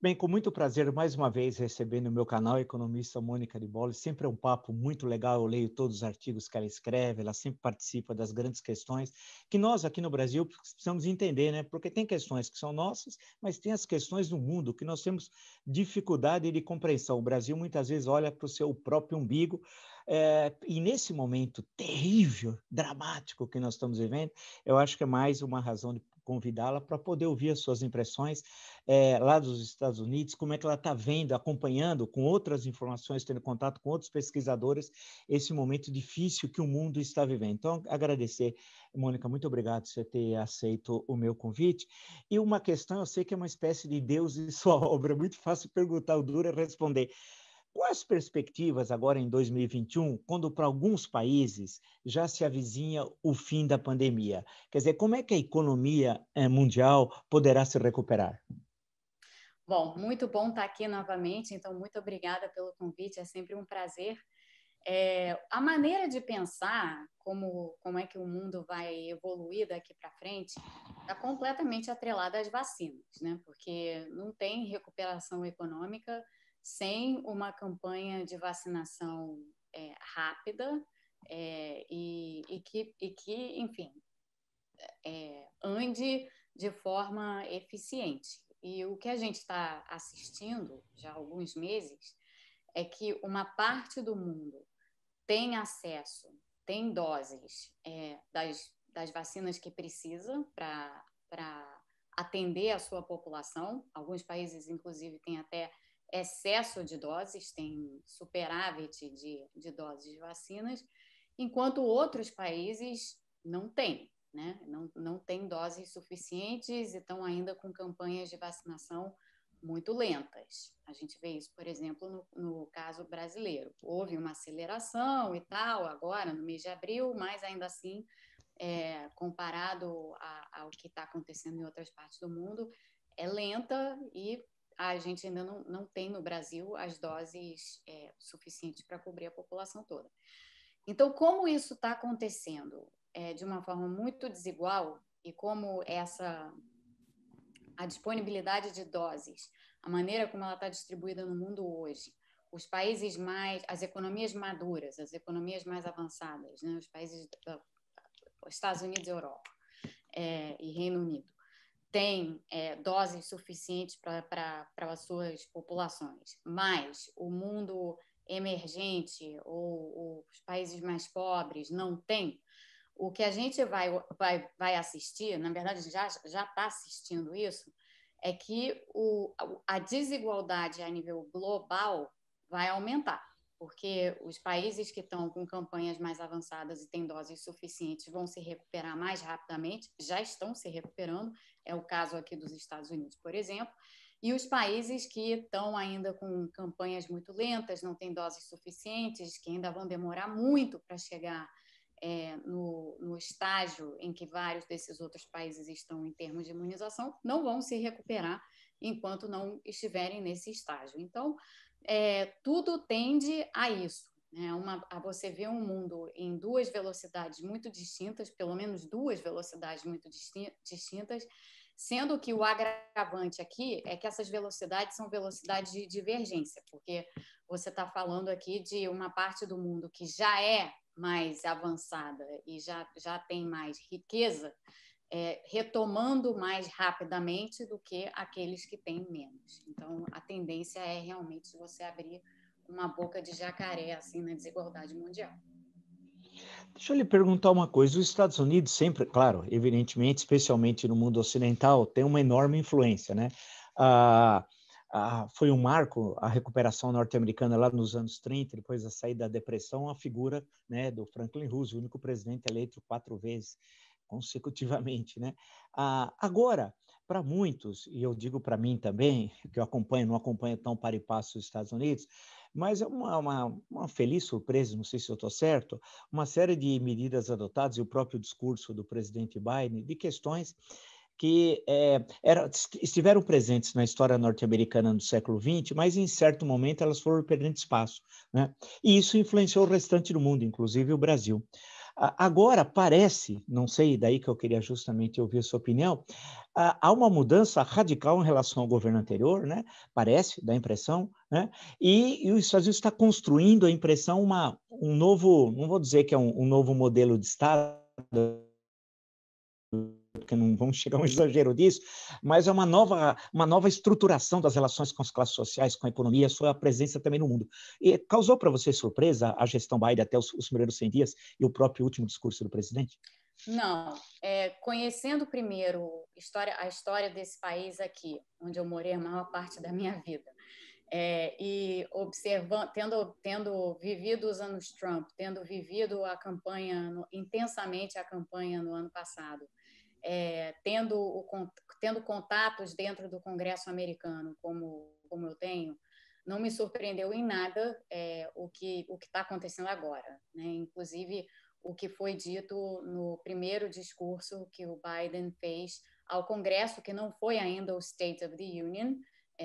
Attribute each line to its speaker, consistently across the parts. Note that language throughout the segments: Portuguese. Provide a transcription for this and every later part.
Speaker 1: Bem, com muito prazer, mais uma vez, recebendo no meu canal a economista Mônica de Bolle. Sempre é um papo muito legal, eu leio todos os artigos que ela escreve, ela sempre participa das grandes questões que nós aqui no Brasil precisamos entender, né? Porque tem questões que são nossas, mas tem as questões do mundo que nós temos dificuldade de compreensão. O Brasil muitas vezes olha para o seu próprio umbigo, e nesse momento terrível, dramático que nós estamos vivendo, eu acho que é mais uma razão de convidá-la para poder ouvir as suas impressões lá dos Estados Unidos, como é que ela está vendo, acompanhando com outras informações, tendo contato com outros pesquisadores, esse momento difícil que o mundo está vivendo. Então, agradecer, Mônica, muito obrigado por você ter aceito o meu convite. E uma questão, eu sei que é uma espécie de Deus e sua obra, é muito fácil perguntar, o duro é responder. Quais as perspectivas agora em 2021, quando para alguns países já se avizinha o fim da pandemia? Quer dizer, como é que a economia mundial poderá se recuperar?
Speaker 2: Bom, muito bom estar aqui novamente, então muito obrigada pelo convite, é sempre um prazer. A maneira de pensar como é que o mundo vai evoluir daqui para frente está completamente atrelada às vacinas, né? Porque não tem recuperação econômica sem uma campanha de vacinação rápida e que, enfim, ande de forma eficiente. E o que a gente está assistindo já há alguns meses é que uma parte do mundo tem acesso, tem doses das vacinas que precisa para atender a sua população. Alguns países, inclusive, têm até excesso de doses, tem superávit de doses de vacinas, enquanto outros países não têm, né? Não têm doses suficientes e estão ainda com campanhas de vacinação muito lentas. A gente vê isso, por exemplo, no caso brasileiro. Houve uma aceleração e tal, agora, no mês de abril, mas ainda assim, comparado ao que está acontecendo em outras partes do mundo, é lenta e a gente ainda não tem no Brasil as doses suficientes para cobrir a população toda. Então, como isso está acontecendo de uma forma muito desigual e como a disponibilidade de doses, a maneira como ela está distribuída no mundo hoje, os países as economias maduras, as economias mais avançadas, né, os países Estados Unidos e Europa e Reino Unido, têm doses suficientes para as suas populações, mas o mundo emergente ou os países mais pobres não têm. O que a gente vai assistir, na verdade já está assistindo isso, é que a desigualdade a nível global vai aumentar, porque os países que estão com campanhas mais avançadas e têm doses suficientes vão se recuperar mais rapidamente, já estão se recuperando, é o caso aqui dos Estados Unidos, por exemplo, e os países que estão ainda com campanhas muito lentas, não têm doses suficientes, que ainda vão demorar muito para chegar no estágio em que vários desses outros países estão em termos de imunização, não vão se recuperar enquanto não estiverem nesse estágio. Então, tudo tende a isso, né? A você ver um mundo em duas velocidades muito distintas, pelo menos duas velocidades muito distintas, sendo que o agravante aqui é que essas velocidades são velocidades de divergência, porque você está falando aqui de uma parte do mundo que já é mais avançada e já tem mais riqueza, retomando mais rapidamente do que aqueles que têm menos. Então, a tendência é realmente você abrir uma boca de jacaré assim na desigualdade mundial.
Speaker 1: Deixa eu lhe perguntar uma coisa. Os Estados Unidos sempre, claro, evidentemente, especialmente no mundo ocidental, tem uma enorme influência, né? Foi um marco a recuperação norte-americana lá nos anos 30, depois da saída da depressão, a figura, né, do Franklin Roosevelt, o único presidente eleito 4 vezes consecutivamente, né? Agora, para muitos, e eu digo para mim também, que eu acompanho, não acompanho tão para e passo os Estados Unidos, mas é uma feliz surpresa, não sei se eu estou certo, uma série de medidas adotadas, e o próprio discurso do presidente Biden, de questões que estiveram presentes na história norte-americana no século XX, mas em certo momento elas foram perdendo espaço, né? E isso influenciou o restante do mundo, inclusive o Brasil. Agora parece, não sei, daí que eu queria justamente ouvir a sua opinião, há uma mudança radical em relação ao governo anterior, né? Parece, dá a impressão, né? E os Estados Unidos está construindo a impressão um novo, não vou dizer que é um novo modelo de Estado, porque não vamos chegar a um exagero disso, mas é uma nova estruturação das relações com as classes sociais, com a economia, a sua presença também no mundo. E causou para você surpresa a gestão Biden até os primeiros 100 dias e o próprio último discurso do presidente?
Speaker 2: Não, conhecendo primeiro a história desse país aqui, onde eu morei a maior parte da minha vida, e observando, tendo vivido os anos Trump, tendo vivido a campanha, intensamente a campanha no ano passado, tendo contatos dentro do Congresso americano, como eu tenho, não me surpreendeu em nada o que está acontecendo agora, né? Inclusive, o que foi dito no primeiro discurso que o Biden fez ao Congresso, que não foi ainda o State of the Union,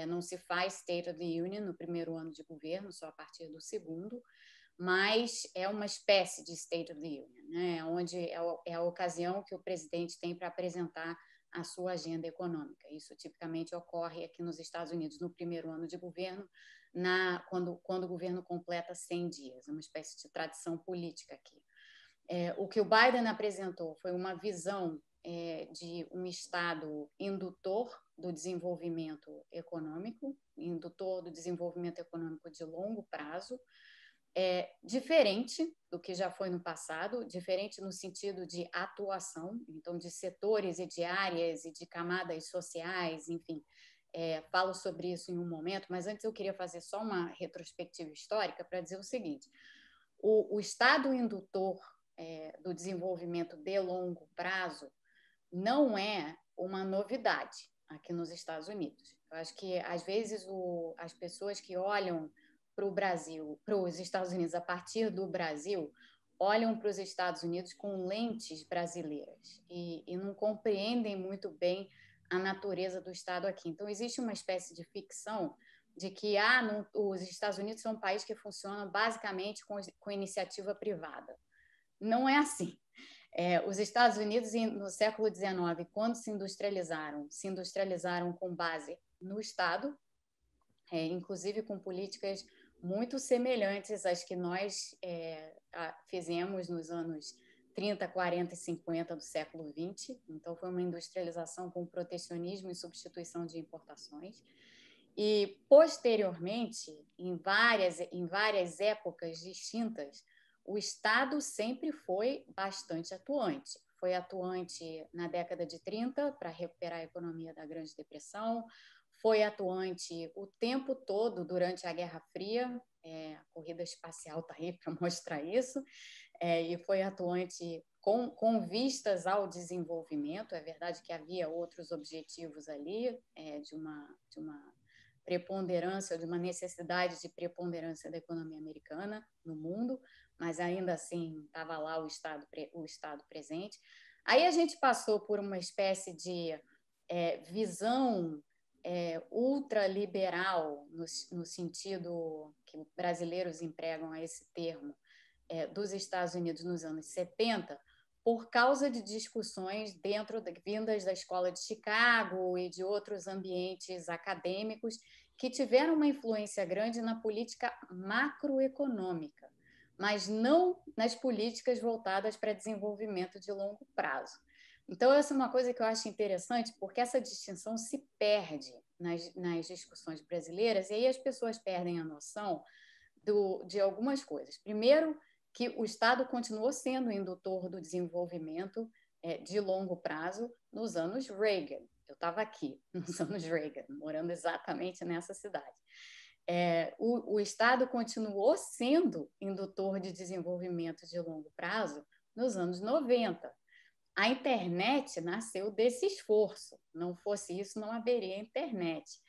Speaker 2: não se faz State of the Union no primeiro ano de governo, só a partir do segundo, mas é uma espécie de State of the Union, né? Onde é a ocasião que o presidente tem para apresentar a sua agenda econômica. Isso tipicamente ocorre aqui nos Estados Unidos no primeiro ano de governo, quando o governo completa 100 dias, uma espécie de tradição política aqui. O que o Biden apresentou foi uma visão de um Estado indutor do desenvolvimento econômico de longo prazo, diferente do que já foi no passado, diferente no sentido de atuação, então de setores e de áreas e de camadas sociais, enfim. Falo sobre isso em um momento, mas antes eu queria fazer só uma retrospectiva histórica para dizer o seguinte: o Estado indutor do desenvolvimento de longo prazo não é uma novidade aqui nos Estados Unidos. Eu acho que, às vezes, as pessoas que olham para o Brasil, para os Estados Unidos a partir do Brasil, olham para os Estados Unidos com lentes brasileiras e não compreendem muito bem a natureza do Estado aqui. Então, existe uma espécie de ficção de que os Estados Unidos são um país que funciona basicamente com iniciativa privada. Não é assim. Os Estados Unidos, no século XIX, quando se industrializaram com base no Estado, inclusive com políticas muito semelhantes às que nós fizemos nos anos 30, 40 e 50 do século XX. Então, foi uma industrialização com protecionismo e substituição de importações. E, posteriormente, em várias épocas distintas, o Estado sempre foi bastante atuante. Foi atuante na década de 30 para recuperar a economia da Grande Depressão, foi atuante o tempo todo durante a Guerra Fria, a corrida espacial está aí para mostrar isso, e foi atuante com vistas ao desenvolvimento. É verdade que havia outros objetivos ali, de uma preponderância, de uma necessidade de preponderância da economia americana no mundo, mas ainda assim estava lá o Estado presente. Aí a gente passou por uma espécie de visão ultraliberal, no sentido que brasileiros empregam a esse termo, dos Estados Unidos nos anos 70, por causa de discussões vindas da Escola de Chicago e de outros ambientes acadêmicos que tiveram uma influência grande na política macroeconômica, mas não nas políticas voltadas para desenvolvimento de longo prazo. Então, essa é uma coisa que eu acho interessante, porque essa distinção se perde nas discussões brasileiras, e aí as pessoas perdem a noção de algumas coisas. Primeiro, que o Estado continuou sendo indutor do desenvolvimento de longo prazo nos anos Reagan. Eu estava aqui nos anos Reagan, morando exatamente nessa cidade. O Estado continuou sendo indutor de desenvolvimento de longo prazo nos anos 90. A internet nasceu desse esforço. Não fosse isso, não haveria internet.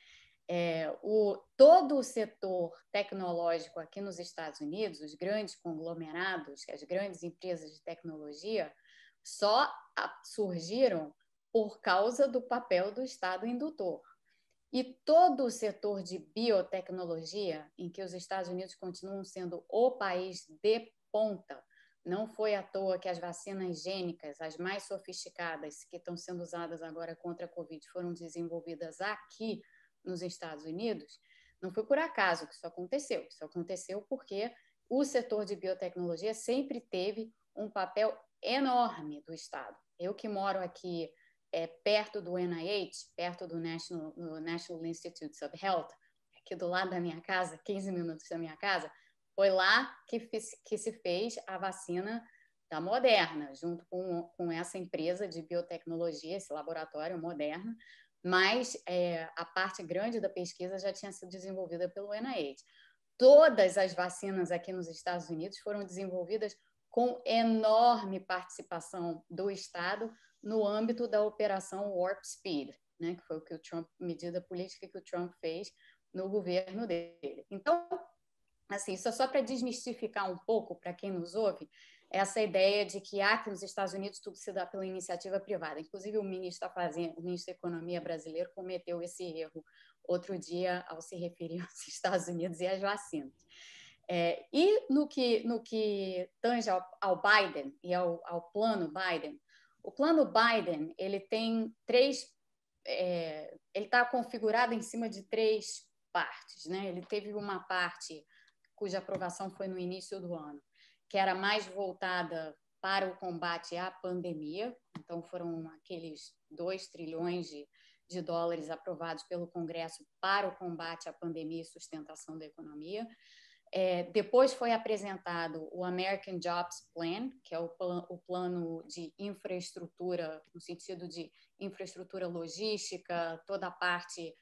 Speaker 2: Todo o setor tecnológico aqui nos Estados Unidos, os grandes conglomerados, as grandes empresas de tecnologia, só surgiram por causa do papel do Estado indutor. E todo o setor de biotecnologia, em que os Estados Unidos continuam sendo o país de ponta Não foi à toa que as vacinas gênicas, as mais sofisticadas, que estão sendo usadas agora contra a Covid, foram desenvolvidas aqui nos Estados Unidos. Não foi por acaso que isso aconteceu. Isso aconteceu porque o setor de biotecnologia sempre teve um papel enorme do Estado. Eu que moro aqui perto do NIH, perto do National Institutes of Health, aqui do lado da minha casa, 15 minutos da minha casa, foi lá que se fez a vacina da Moderna, junto com essa empresa de biotecnologia, esse laboratório Moderna, mas a parte grande da pesquisa já tinha sido desenvolvida pelo NIH. Todas as vacinas aqui nos Estados Unidos foram desenvolvidas com enorme participação do Estado no âmbito da Operação Warp Speed, né, que foi o que o Trump, medida política que o Trump fez no governo dele. Então, assim, isso é só para desmistificar um pouco para quem nos ouve essa ideia de que aqui nos Estados Unidos tudo se dá pela iniciativa privada. Inclusive o ministro da Economia brasileiro cometeu esse erro outro dia ao se referir aos Estados Unidos e às vacinas. E no que tange ao Biden e ao plano Biden, o plano Biden ele tem ele está configurado em cima de 3 partes, né? Ele teve uma parte cuja aprovação foi no início do ano, que era mais voltada para o combate à pandemia. Então, foram aqueles 2 trilhões de dólares aprovados pelo Congresso para o combate à pandemia e sustentação da economia. Depois foi apresentado o American Jobs Plan, que é o plano de infraestrutura, no sentido de infraestrutura logística, toda a parte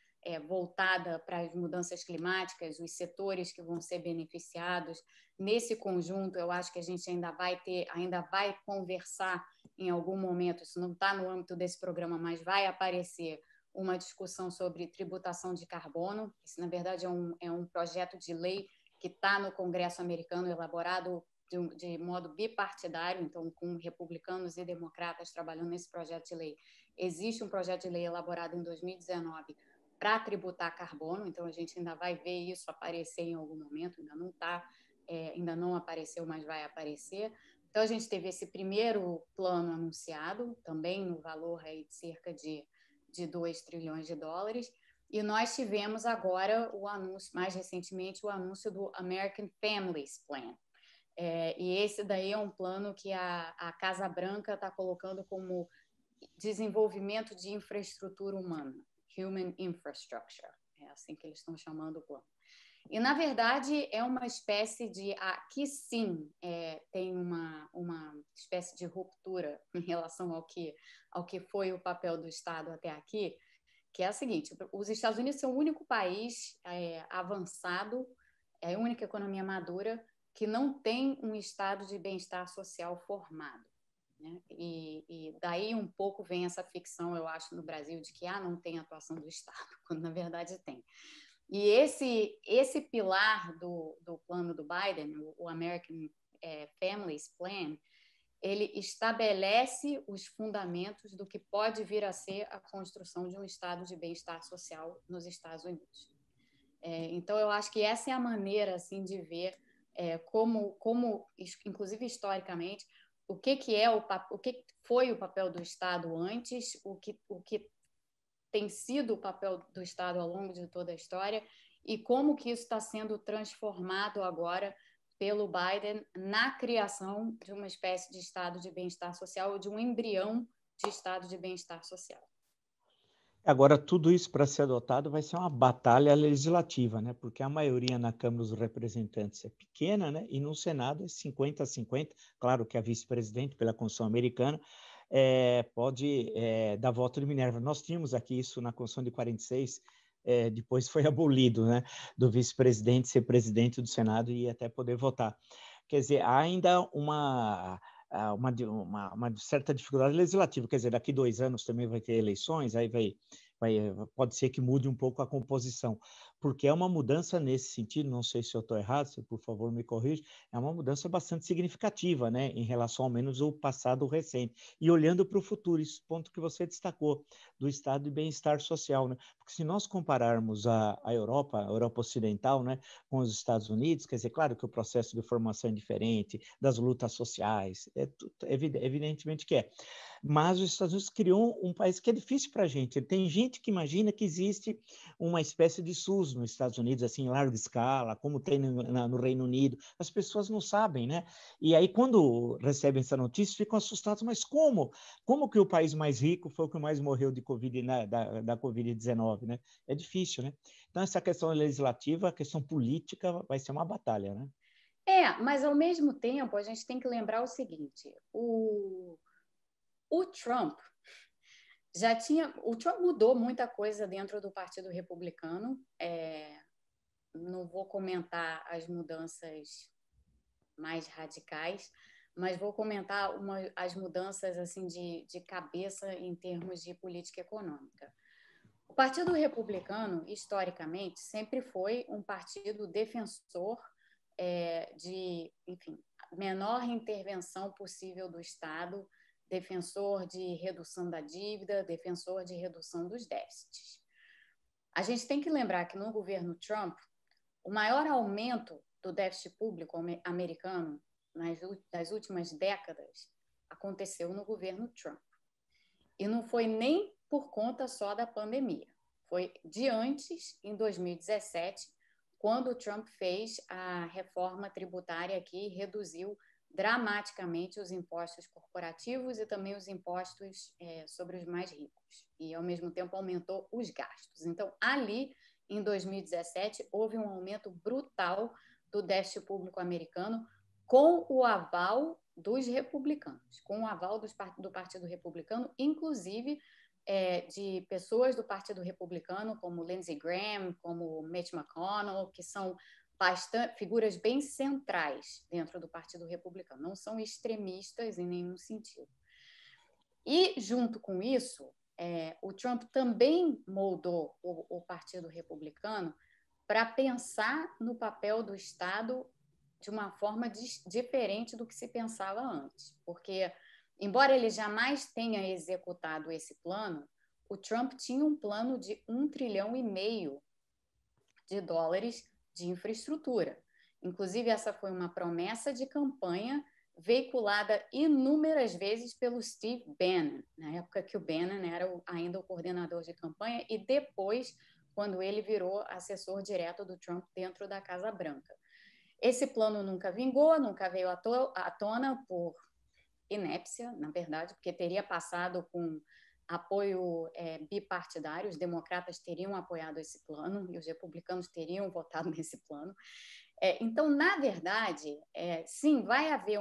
Speaker 2: voltada para as mudanças climáticas, os setores que vão ser beneficiados. Nesse conjunto, eu acho que a gente ainda vai conversar em algum momento, isso não está no âmbito desse programa, mas vai aparecer uma discussão sobre tributação de carbono. Isso, na verdade, é um projeto de lei que está no Congresso americano, elaborado de modo bipartidário, então com republicanos e democratas trabalhando nesse projeto de lei. Existe um projeto de lei elaborado em 2019 para tributar carbono, então a gente ainda vai ver isso aparecer em algum momento, ainda não apareceu, mas vai aparecer. Então a gente teve esse primeiro plano anunciado, também no valor aí de cerca de 2 trilhões de dólares, e nós tivemos agora o anúncio, mais recentemente, o anúncio do American Families Plan. E esse daí é um plano que a Casa Branca está colocando como desenvolvimento de infraestrutura humana, Human Infrastructure, é assim que eles estão chamando o plano. E, na verdade, é uma espécie de... Aqui, sim, tem uma espécie de ruptura em relação ao que foi o papel do Estado até aqui, que é a seguinte: os Estados Unidos são o único país avançado, a única economia madura que não tem um estado de bem-estar social formado, né? E daí um pouco vem essa ficção, eu acho, no Brasil, de que não tem atuação do Estado, quando na verdade tem. E esse pilar do plano do Biden, o American Families Plan, ele estabelece os fundamentos do que pode vir a ser a construção de um estado de bem-estar social nos Estados Unidos. Então, eu acho que essa é a maneira assim, de ver como, inclusive historicamente, o que foi o papel do Estado antes, o que tem sido o papel do Estado ao longo de toda a história e como que isso está sendo transformado agora pelo Biden na criação de uma espécie de estado de bem-estar social ou de um embrião de estado de bem-estar social.
Speaker 1: Agora, tudo isso para ser adotado vai ser uma batalha legislativa, né? Porque a maioria na Câmara dos Representantes é pequena, né? E no Senado é 50-50. Claro que a vice-presidente, pela Constituição americana, pode dar voto de Minerva. Nós tínhamos aqui isso na Constituição de 46, depois foi abolido, né? Do vice-presidente ser presidente do Senado e até poder votar. Quer dizer, há ainda uma certa dificuldade legislativa, quer dizer, daqui 2 anos também vai ter eleições, aí vai pode ser que mude um pouco a composição, porque é uma mudança nesse sentido, não sei se eu estou errado, se por favor me corrija, é uma mudança bastante significativa, né, em relação ao menos ao passado recente. E olhando para o futuro, esse ponto que você destacou, do estado de bem-estar social, né? Porque se nós compararmos a Europa Ocidental, né, com os Estados Unidos, quer dizer, claro que o processo de formação é diferente, das lutas sociais, evidentemente que é. Mas os Estados Unidos criou um país que é difícil para a gente. Tem gente que imagina que existe uma espécie de SUS nos Estados Unidos, assim, em larga escala, como tem no Reino Unido. As pessoas não sabem, né? E aí, quando recebem essa notícia, ficam assustados. Mas como? Como que o país mais rico foi o que mais morreu de COVID, né, da Covid-19, né? É difícil, né? Então, essa questão legislativa, a questão política, vai ser uma batalha, né?
Speaker 2: Mas ao mesmo tempo, a gente tem que lembrar o seguinte: o Trump o Trump mudou muita coisa dentro do Partido Republicano. Não vou comentar as mudanças mais radicais, mas vou comentar as mudanças assim de cabeça em termos de política econômica. O Partido Republicano, historicamente, sempre foi um partido defensor de, enfim, menor intervenção possível do Estado, defensor de redução da dívida, defensor de redução dos déficits. A gente tem que lembrar que no governo Trump, o maior aumento do déficit público americano nas últimas décadas aconteceu no governo Trump. E não foi nem por conta só da pandemia. Foi de antes, em 2017, quando o Trump fez a reforma tributária que reduziu dramaticamente os impostos corporativos e também os impostos sobre os mais ricos. E, ao mesmo tempo, aumentou os gastos. Então, ali, em 2017, houve um aumento brutal do déficit público americano com o aval dos republicanos, com o aval do Partido Republicano, inclusive de pessoas do Partido Republicano, como Lindsey Graham, como Mitch McConnell, que são figuras bem centrais dentro do Partido Republicano, não são extremistas em nenhum sentido. E, junto com isso, o Trump também moldou o Partido Republicano para pensar no papel do Estado de uma forma diferente do que se pensava antes. Porque, embora ele jamais tenha executado esse plano, o Trump tinha um plano de US$ 1,5 trilhão de infraestrutura. Inclusive, essa foi uma promessa de campanha veiculada inúmeras vezes pelo Steve Bannon, na época que o Bannon era ainda o coordenador de campanha, e depois, quando ele virou assessor direto do Trump dentro da Casa Branca. Esse plano nunca vingou, nunca veio à tona por inépcia, na verdade, porque teria passado com apoio bipartidário, os democratas teriam apoiado esse plano e os republicanos teriam votado nesse plano. Então, na verdade, sim, vai haver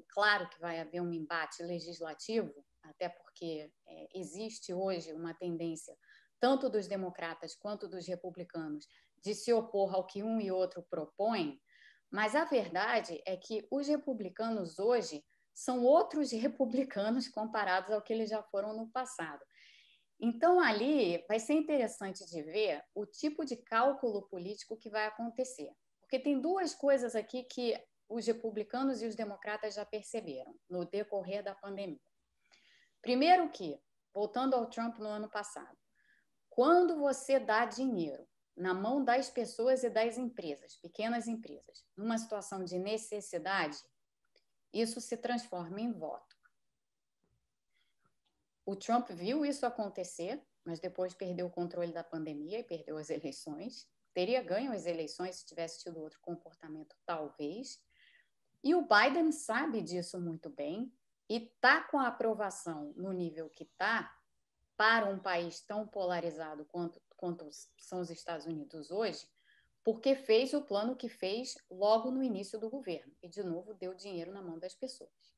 Speaker 2: claro que vai haver um embate legislativo, até porque existe hoje uma tendência, tanto dos democratas quanto dos republicanos, de se opor ao que um e outro propõem, mas a verdade é que os republicanos hoje são outros republicanos comparados ao que eles já foram no passado. Então, ali vai ser interessante de ver o tipo de cálculo político que vai acontecer. Porque tem duas coisas aqui que os republicanos e os democratas já perceberam no decorrer da pandemia. Primeiro que, voltando ao Trump no ano passado, quando você dá dinheiro na mão das pessoas e das empresas, pequenas empresas, numa situação de necessidade, isso se transforma em voto. O Trump viu isso acontecer, mas depois perdeu o controle da pandemia e perdeu as eleições. Teria ganho as eleições se tivesse tido outro comportamento, talvez. E o Biden sabe disso muito bem e está com a aprovação no nível que está para um país tão polarizado quanto são os Estados Unidos hoje, porque fez o plano que fez logo no início do governo e, de novo, deu dinheiro na mão das pessoas.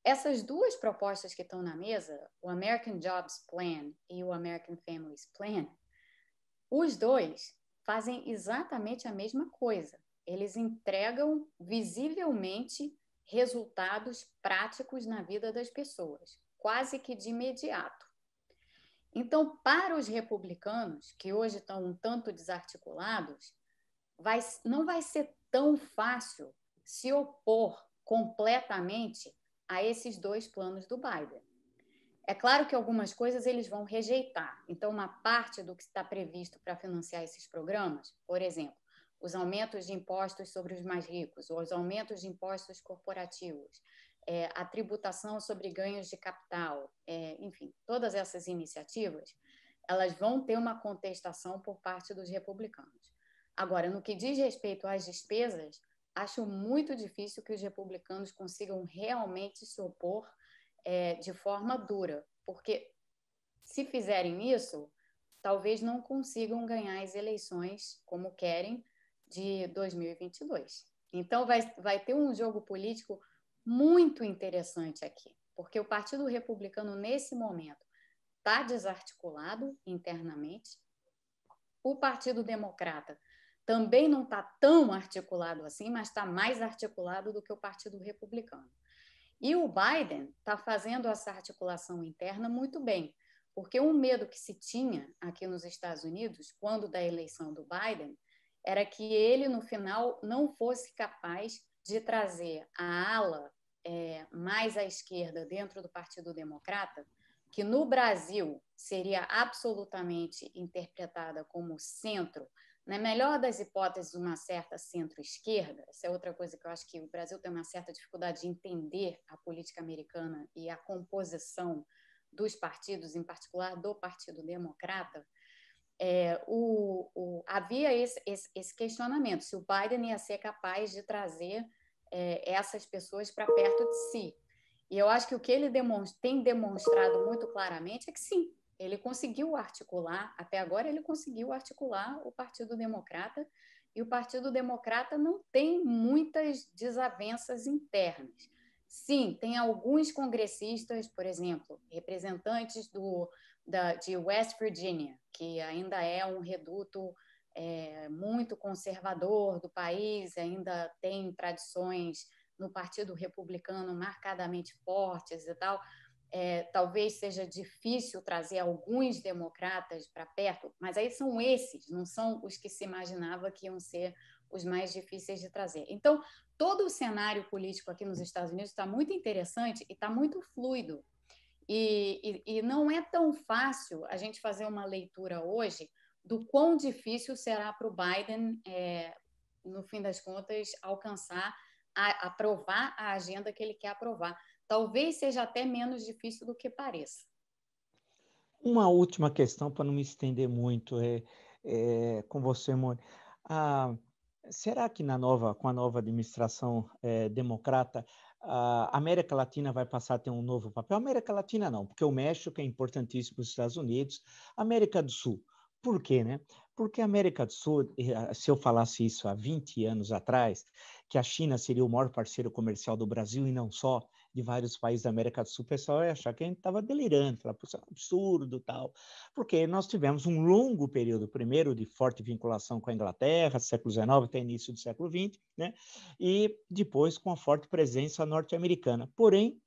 Speaker 2: Essas duas propostas que estão na mesa, o American Jobs Plan e o American Families Plan, os dois fazem exatamente a mesma coisa. Eles entregam visivelmente resultados práticos na vida das pessoas, quase que de imediato. Então, para os republicanos, que hoje estão um tanto desarticulados, não vai ser tão fácil se opor completamente a esses dois planos do Biden. É claro que algumas coisas eles vão rejeitar. Então, uma parte do que está previsto para financiar esses programas, por exemplo, os aumentos de impostos sobre os mais ricos, ou os aumentos de impostos corporativos, a tributação sobre ganhos de capital, enfim, todas essas iniciativas, elas vão ter uma contestação por parte dos republicanos. Agora, no que diz respeito às despesas, acho muito difícil que os republicanos consigam realmente se opor de forma dura, porque se fizerem isso, talvez não consigam ganhar as eleições como querem de 2022. Então, vai ter um jogo político muito interessante aqui, porque o Partido Republicano, nesse momento, está desarticulado internamente, o Partido Democrata também não está tão articulado assim, mas está mais articulado do que o Partido Republicano. E o Biden está fazendo essa articulação interna muito bem, porque um medo que se tinha aqui nos Estados Unidos, quando da eleição do Biden, era que ele, no final, não fosse capaz de trazer a ala mais à esquerda dentro do Partido Democrata, que no Brasil seria absolutamente interpretada como centro, na melhor das hipóteses, uma certa centro-esquerda. Essa é outra coisa que eu acho que o Brasil tem uma certa dificuldade de entender a política americana e a composição dos partidos, em particular do Partido Democrata. Havia esse questionamento, se o Biden ia ser capaz de trazer essas pessoas para perto de si. E eu acho que o que ele tem demonstrado muito claramente é que sim, ele conseguiu articular, até agora ele conseguiu articular o Partido Democrata, e o Partido Democrata não tem muitas desavenças internas. Sim, tem alguns congressistas, por exemplo, representantes de West Virginia, que ainda é um reduto muito conservador do país, ainda tem tradições no Partido Republicano marcadamente fortes e tal. Talvez seja difícil trazer alguns democratas para perto, mas aí são esses, não são os que se imaginava que iam ser os mais difíceis de trazer. Então, todo o cenário político aqui nos Estados Unidos está muito interessante e está muito fluido. E não é tão fácil a gente fazer uma leitura hoje do quão difícil será para o Biden, no fim das contas, aprovar a agenda que ele quer aprovar. Talvez seja até menos difícil do que pareça.
Speaker 1: Uma última questão, para não me estender muito, com você, Mônica. Será que com a nova administração democrata, a América Latina vai passar a ter um novo papel? América Latina não, porque o México é importantíssimo para os Estados Unidos. América do Sul, por quê, né? Porque a América do Sul, se eu falasse isso há 20 anos atrás, que a China seria o maior parceiro comercial do Brasil e não só, de vários países da América do Sul, o pessoal ia achar que a gente estava delirando, falar, isso é um absurdo tal, porque nós tivemos um longo período, primeiro de forte vinculação com a Inglaterra, século XIX até início do século XX, né? E depois com a forte presença norte-americana. Porém,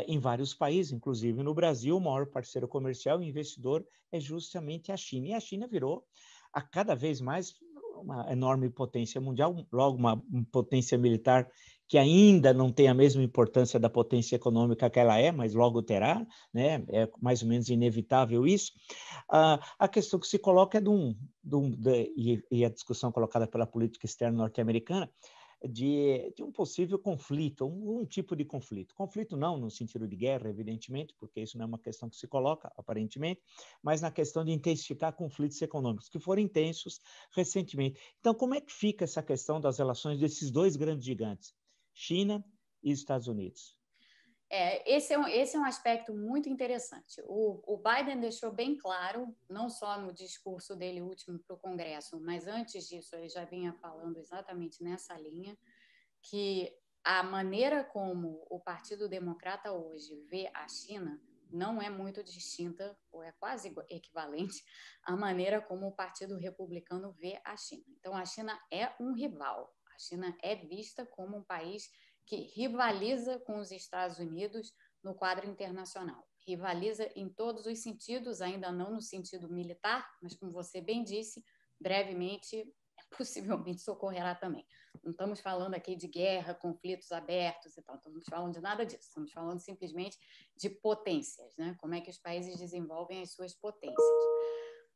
Speaker 1: em vários países, inclusive no Brasil, o maior parceiro comercial e investidor é justamente a China. E a China virou, a cada vez mais, uma enorme potência mundial, logo uma potência militar que ainda não tem a mesma importância da potência econômica que ela mas logo terá, né? É mais ou menos inevitável isso. A questão que se coloca e a discussão colocada pela política externa norte-americana, de um possível conflito, um tipo de conflito. Conflito não no sentido de guerra, evidentemente, porque isso não é uma questão que se coloca, aparentemente, mas na questão de intensificar conflitos econômicos, que foram intensos recentemente. Então, como é que fica essa questão das relações desses dois grandes gigantes, China e Estados Unidos?
Speaker 2: Esse é um aspecto muito interessante. O Biden deixou bem claro, não só no discurso dele último para o Congresso, mas antes disso ele já vinha falando exatamente nessa linha, que a maneira como o Partido Democrata hoje vê a China não é muito distinta, ou é quase equivalente, à maneira como o Partido Republicano vê a China. Então, a China é um rival. A China é vista como um país que rivaliza com os Estados Unidos no quadro internacional. rivaliza em todos os sentidos, ainda não no sentido militar, mas, como você bem disse, brevemente, possivelmente socorrerá também. Não estamos falando aqui de guerra, conflitos abertos e tal, não estamos falando de nada disso, estamos falando simplesmente de potências, né? Como é que os países desenvolvem as suas potências.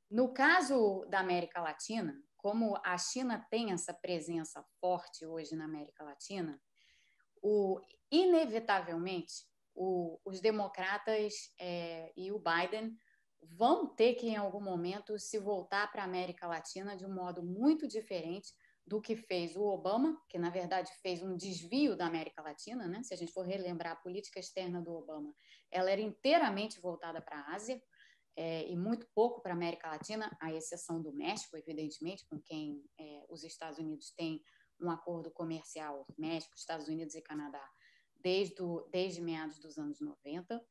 Speaker 2: No caso da América Latina, como a China tem essa presença forte hoje na América Latina, inevitavelmente os democratas e o Biden vão ter que, em algum momento, se voltar para a América Latina de um modo muito diferente do que fez o Obama, que, na verdade, fez um desvio da América Latina, né? Se a gente for relembrar a política externa do Obama, ela era inteiramente voltada para a Ásia, e muito pouco para a América Latina, à exceção do México, evidentemente, com quem os Estados Unidos têm um acordo comercial, México, Estados Unidos e Canadá, desde meados dos anos 90.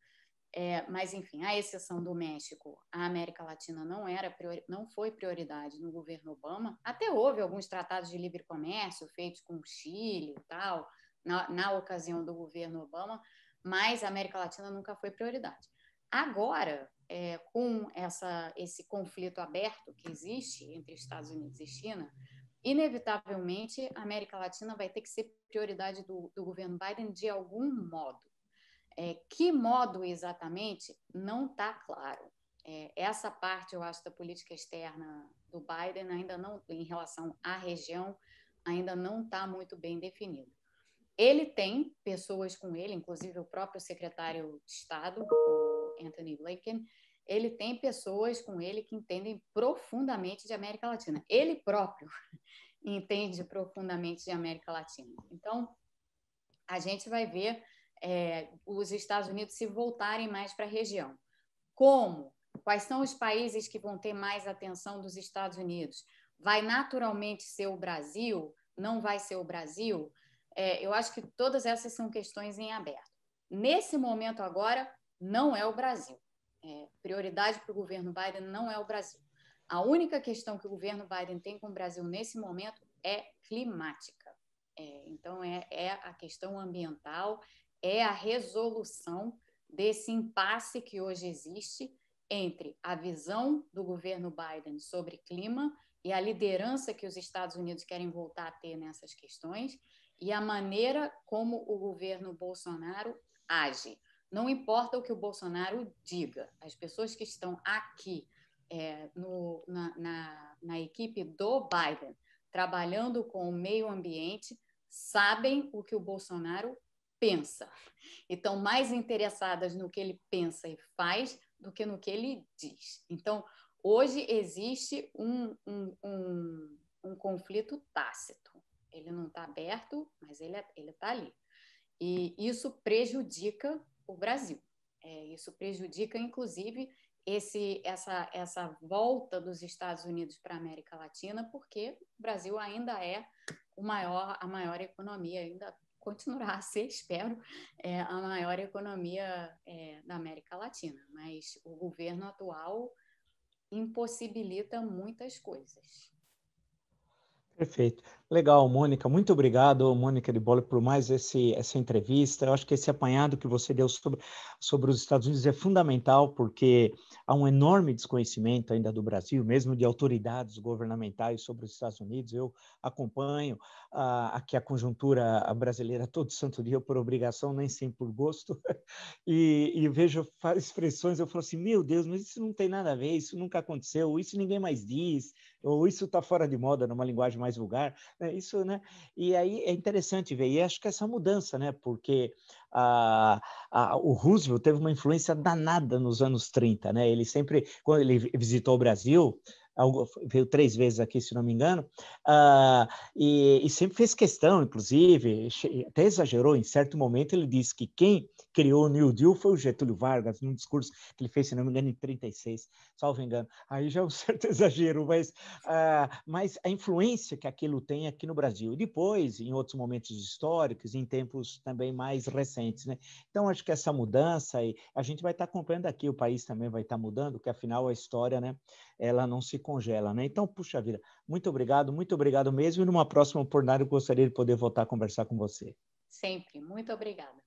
Speaker 2: Mas, enfim, à exceção do México, a América Latina não foi prioridade no governo Obama. Até houve alguns tratados de livre comércio feitos com o Chile e tal, na ocasião do governo Obama, mas a América Latina nunca foi prioridade. Agora, com esse conflito aberto que existe entre Estados Unidos e China, inevitavelmente a América Latina vai ter que ser prioridade do governo Biden de algum modo. Que modo exatamente não está claro. Essa parte, eu acho, da política externa do Biden ainda não, em relação à região, ainda não está muito bem definido. Ele tem pessoas com ele, inclusive o próprio secretário de Estado, o Anthony Blinken, ele tem pessoas com ele que entendem profundamente de América Latina. Ele próprio entende profundamente de América Latina. Então, a gente vai ver os Estados Unidos se voltarem mais para a região. Como? Quais são os países que vão ter mais atenção dos Estados Unidos? Vai naturalmente ser o Brasil? Não vai ser o Brasil? Eu acho que todas essas são questões em aberto. Nesse momento agora, não é o Brasil. Prioridade para o governo Biden não é o Brasil. A única questão que o governo Biden tem com o Brasil nesse momento é climática. Então, é a questão ambiental, é a resolução desse impasse que hoje existe entre a visão do governo Biden sobre clima e a liderança que os Estados Unidos querem voltar a ter nessas questões e a maneira como o governo Bolsonaro age. Não importa o que o Bolsonaro diga, as pessoas que estão aqui na equipe do Biden, trabalhando com o meio ambiente, sabem o que o Bolsonaro pensa e estão mais interessadas no que ele pensa e faz do que no que ele diz. Então, hoje existe um conflito tácito. Ele não está aberto, mas ele está ali. E isso prejudica o Brasil. Isso prejudica, inclusive, essa volta dos Estados Unidos para a América Latina, porque o Brasil ainda é a maior economia, ainda continuará a ser, espero, a maior economia da América Latina. Mas o governo atual impossibilita muitas coisas.
Speaker 1: Perfeito. Legal, Mônica. Muito obrigado, Mônica de Bolle, por mais essa entrevista. Eu acho que esse apanhado que você deu sobre os Estados Unidos é fundamental, porque há um enorme desconhecimento ainda do Brasil, mesmo de autoridades governamentais sobre os Estados Unidos. Eu acompanho aqui a conjuntura brasileira todo santo dia por obrigação, nem sempre por gosto, e vejo expressões, eu falo assim, meu Deus, mas isso não tem nada a ver, isso nunca aconteceu, isso ninguém mais diz, ou isso está fora de moda, numa linguagem mais vulgar, né? Isso, né? E aí é interessante ver, e acho que essa mudança, né? Porque o Roosevelt teve uma influência danada nos anos 30, né? Ele sempre, quando ele visitou o Brasil, veio 3 vezes aqui, se não me engano, e sempre fez questão, inclusive, até exagerou, em certo momento ele disse que quem criou o New Deal foi o Getúlio Vargas, num discurso que ele fez, se não me engano, em 36, salvo engano. Aí já é um certo exagero, mas a influência que aquilo tem aqui no Brasil. E depois, em outros momentos históricos, em tempos também mais recentes, né? Então, acho que essa mudança, e a gente vai estar acompanhando aqui, o país também vai estar mudando, porque afinal a história, né, ela não se congela, né? Então, puxa vida, muito obrigado mesmo, e numa próxima oportunidade eu gostaria de poder voltar a conversar com você.
Speaker 2: Sempre, muito obrigada.